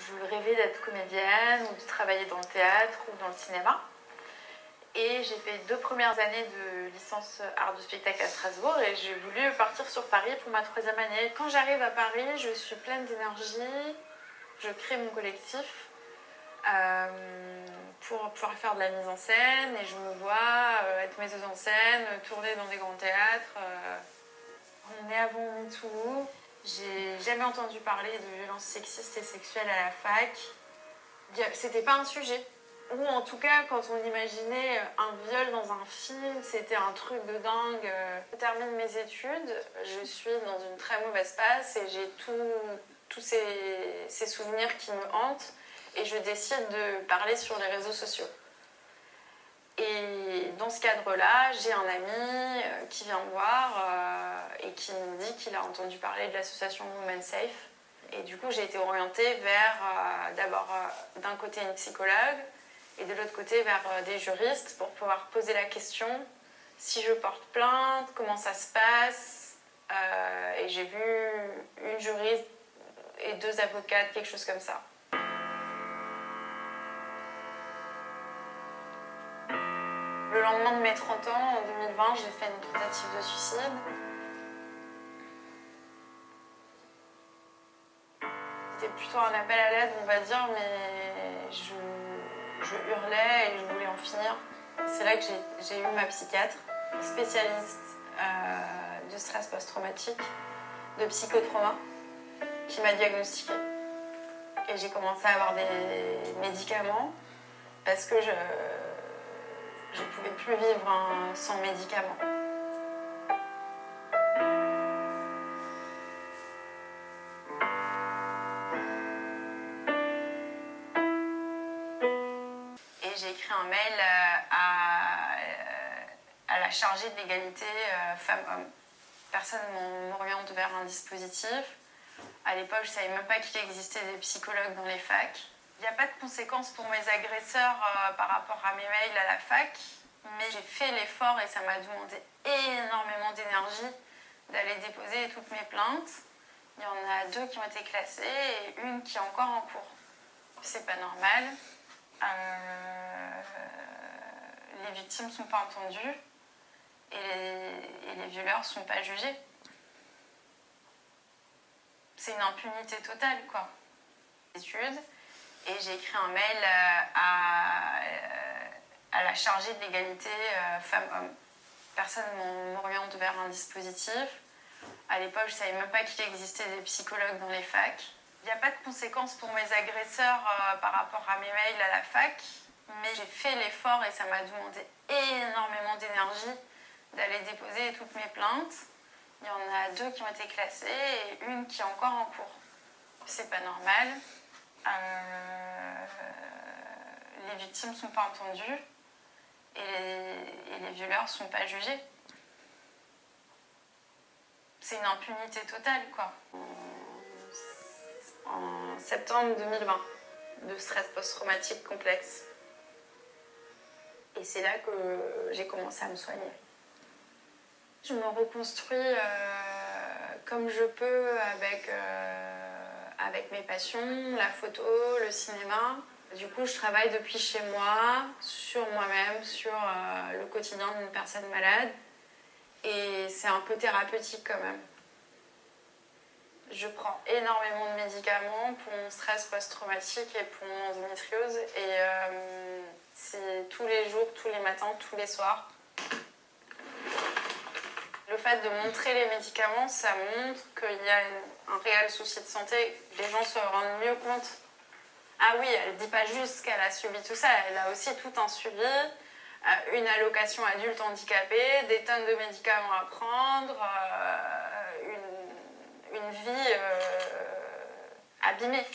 Je rêvais d'être comédienne ou de travailler dans le théâtre ou dans le cinéma. Et j'ai fait 2 premières années de licence art du spectacle à Strasbourg et j'ai voulu partir sur Paris pour ma 3e année. Quand j'arrive à Paris, je suis pleine d'énergie, je crée mon collectif pour pouvoir faire de la mise en scène et je me vois être metteuse en scène, tourner dans des grands théâtres. On est avant MeToo. J'ai jamais entendu parler de violences sexistes et sexuelles à la fac. C'était pas un sujet. Ou en tout cas, quand on imaginait un viol dans un film, c'était un truc de dingue. Je termine mes études, je suis dans une très mauvaise passe et j'ai tous ces souvenirs qui me hantent et je décide de parler sur les réseaux sociaux. Et dans ce cadre-là, j'ai un ami qui vient me voir et qui me dit qu'il a entendu parler de l'association Women Safe. Et du coup, j'ai été orientée vers d'abord d'un côté une psychologue et de l'autre côté vers des juristes pour pouvoir poser la question si je porte plainte, comment ça se passe. Et j'ai vu une juriste et 2 avocates, quelque chose comme ça. Le lendemain de mes 30 ans, en 2020, j'ai fait une tentative de suicide. C'était plutôt un appel à l'aide, on va dire, mais je hurlais et je voulais en finir. C'est là que j'ai eu ma psychiatre, spécialiste de stress post-traumatique, de psychotrauma, qui m'a diagnostiquée. Et j'ai commencé à avoir des médicaments parce que je ne pouvais plus vivre sans médicaments. Et j'ai écrit un mail à la chargée de l'égalité femmes-hommes. Personne ne m'oriente vers un dispositif. À l'époque, je ne savais même pas qu'il existait des psychologues dans les facs. Il n'y a pas de conséquences pour mes agresseurs par rapport à mes mails à la fac, mais j'ai fait l'effort et ça m'a demandé énormément d'énergie d'aller déposer toutes mes plaintes. Il y en a 2 qui ont été classées et une qui est encore en cours. C'est pas normal. Les victimes ne sont pas entendues et les violeurs ne sont pas jugés. C'est une impunité totale, quoi. Études. Et j'ai écrit un mail à la chargée de l'égalité femmes-hommes. Personne ne m'oriente vers un dispositif. À l'époque, je ne savais même pas qu'il existait des psychologues dans les facs. Il n'y a pas de conséquences pour mes agresseurs par rapport à mes mails à la fac, mais j'ai fait l'effort et ça m'a demandé énormément d'énergie d'aller déposer toutes mes plaintes. Il y en a 2 qui ont été classées et une qui est encore en cours. C'est pas normal. Les victimes ne sont pas entendues et les violeurs ne sont pas jugés. C'est une impunité totale, quoi. En septembre 2020, de stress post-traumatique complexe. Et c'est là que j'ai commencé à me soigner. Je me reconstruis comme je peux avec mes passions, la photo, le cinéma. Du coup, je travaille depuis chez moi, sur moi-même, sur le quotidien d'une personne malade. Et c'est un peu thérapeutique quand même. Je prends énormément de médicaments pour mon stress post-traumatique et pour mon endométriose. Et c'est tous les jours, tous les matins, tous les soirs. Le fait de montrer les médicaments, ça montre qu'il y a un réel souci de santé. Les gens se rendent mieux compte. Ah oui, elle ne dit pas juste qu'elle a subi tout ça, elle a aussi tout un suivi, une allocation adulte handicapée, des tonnes de médicaments à prendre, une vie abîmée.